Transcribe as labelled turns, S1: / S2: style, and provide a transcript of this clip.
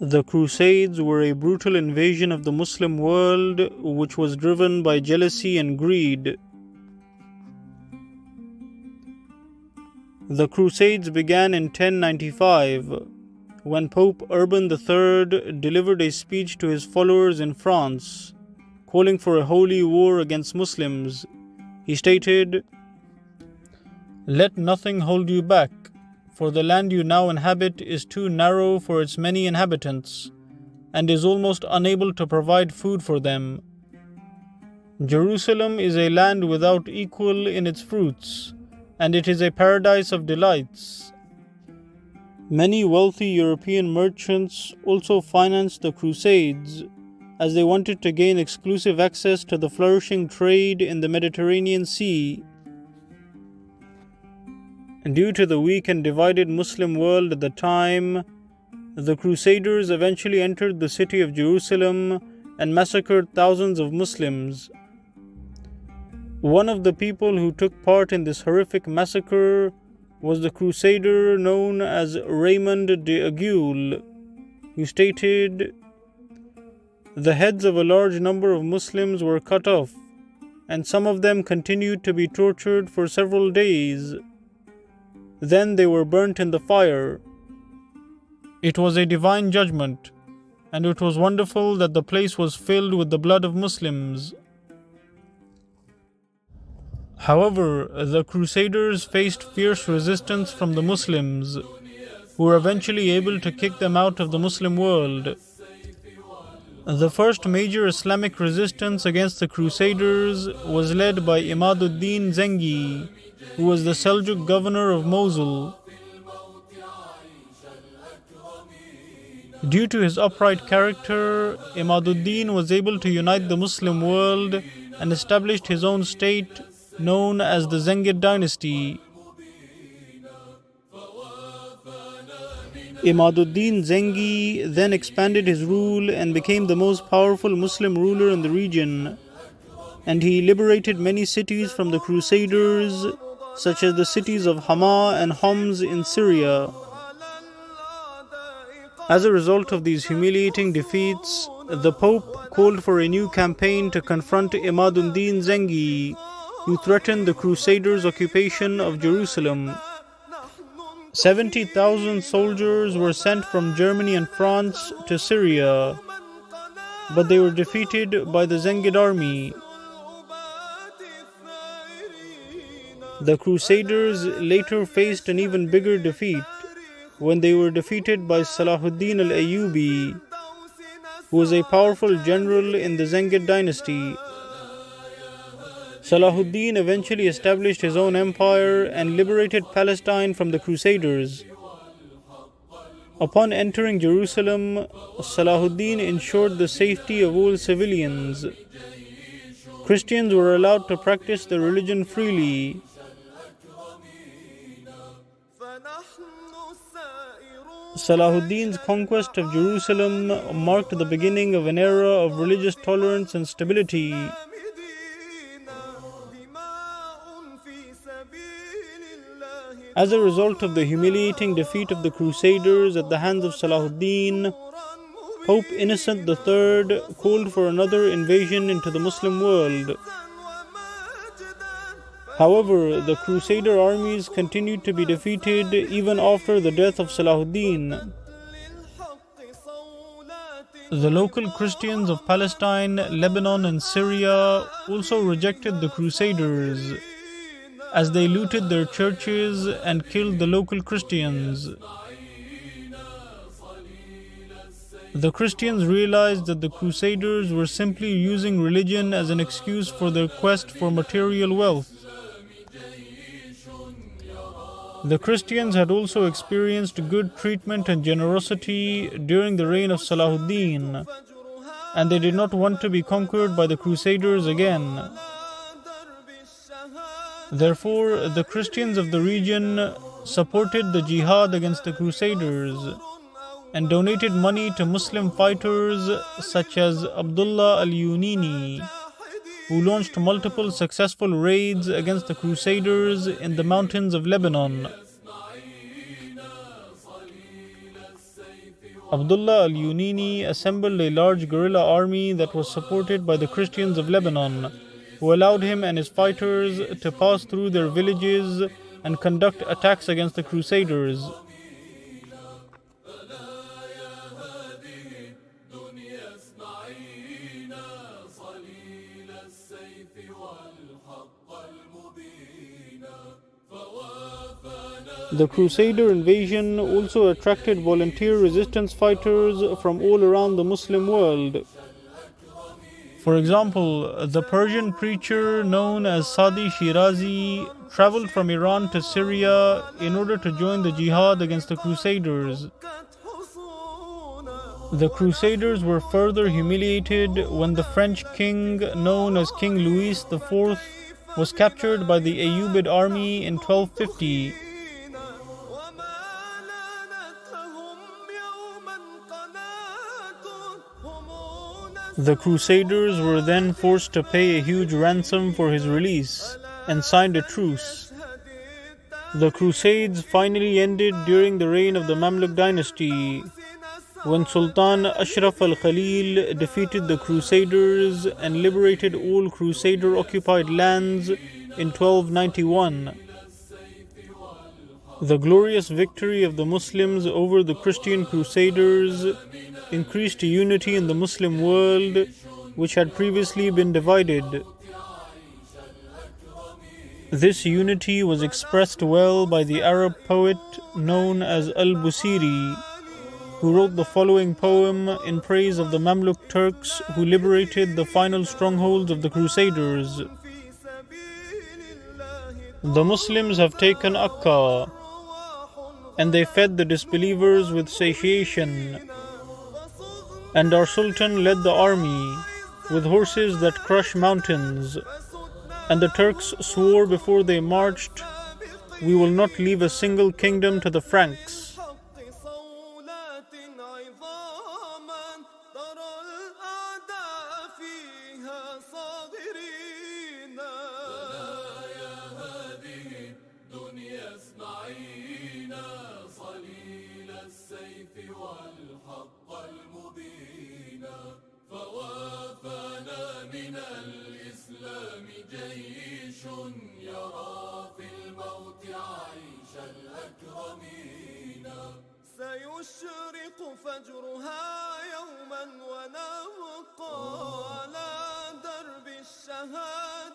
S1: The Crusades were a brutal invasion of the Muslim world which was driven by jealousy and greed. The Crusades began in 1095 when Pope Urban III delivered a speech to his followers in France, calling for a holy war against Muslims. He stated, "Let nothing hold you back, for the land you now inhabit is too narrow for its many inhabitants, and is almost unable to provide food for them. Jerusalem is a land without equal in its fruits, and it is a paradise of delights." Many wealthy European merchants also financed the Crusades, as they wanted to gain exclusive access to the flourishing trade in the Mediterranean Sea. Due to the weak and divided Muslim world at the time, the Crusaders eventually entered the city of Jerusalem and massacred thousands of Muslims. One of the people who took part in this horrific massacre was the crusader known as Raymond d'Aguil, who stated, "The heads of a large number of Muslims were cut off, and some of them continued to be tortured for several days. Then they were burnt in the fire. It was a divine judgment, and it was wonderful that the place was filled with the blood of Muslims." However, the Crusaders faced fierce resistance from the Muslims, who were eventually able to kick them out of the Muslim world. The first major Islamic resistance against the Crusaders was led by Imaduddin Zengi, who was the Seljuk governor of Mosul. Due to his upright character, Imaduddin was able to unite the Muslim world and established his own state known as the Zengid dynasty. Imaduddin Zengi then expanded his rule and became the most powerful Muslim ruler in the region, and he liberated many cities from the Crusaders, such as the cities of Hama and Homs in Syria. As a result of these humiliating defeats, the Pope called for a new campaign to confront Imaduddin Zengi, who threatened the Crusaders' occupation of Jerusalem. 70,000 soldiers were sent from Germany and France to Syria, but they were defeated by the Zengid army. The Crusaders later faced an even bigger defeat when they were defeated by Salahudin al-Ayyubi, who was a powerful general in the Zengid dynasty. Salahudin eventually established his own empire and liberated Palestine from the Crusaders. Upon entering Jerusalem, Salahudin ensured the safety of all civilians. Christians were allowed to practice their religion freely. Salahuddin's conquest of Jerusalem marked the beginning of an era of religious tolerance and stability. As a result of the humiliating defeat of the Crusaders at the hands of Salahuddin, Pope Innocent III called for another invasion into the Muslim world. However, the Crusader armies continued to be defeated even after the death of Salahuddin. The local Christians of Palestine, Lebanon, and Syria also rejected the Crusaders, as they looted their churches and killed the local Christians. The Christians realized that the Crusaders were simply using religion as an excuse for their quest for material wealth. The Christians had also experienced good treatment and generosity during the reign of Salahuddin, and they did not want to be conquered by the Crusaders again. Therefore, the Christians of the region supported the Jihad against the Crusaders and donated money to Muslim fighters such as Abdullah al-Yunini, who launched multiple successful raids against the Crusaders in the mountains of Lebanon. Abdullah al-Yunini assembled a large guerrilla army that was supported by the Christians of Lebanon, who allowed him and his fighters to pass through their villages and conduct attacks against the Crusaders. The Crusader invasion also attracted volunteer resistance fighters from all around the Muslim world. For example, the Persian preacher known as Sadi Shirazi traveled from Iran to Syria in order to join the Jihad against the Crusaders. The Crusaders were further humiliated when the French king known as King Louis IV was captured by the Ayyubid army in 1250. The Crusaders were then forced to pay a huge ransom for his release and signed a truce. The Crusades finally ended during the reign of the Mamluk dynasty, when Sultan Ashraf al-Khalil defeated the Crusaders and liberated all Crusader-occupied lands in 1291. The glorious victory of the Muslims over the Christian Crusaders increased unity in the Muslim world, which had previously been divided. This unity was expressed well by the Arab poet known as Al-Busiri, who wrote the following poem in praise of the Mamluk Turks who liberated the final strongholds of the Crusaders. The Muslims have taken Akka, and they fed the disbelievers with satiation. And our Sultan led the army with horses that crush mountains. And the Turks swore before they marched, "We will not leave a single kingdom to the Franks."
S2: سيشرق فجرها يوما ونبقى على درب الشهادة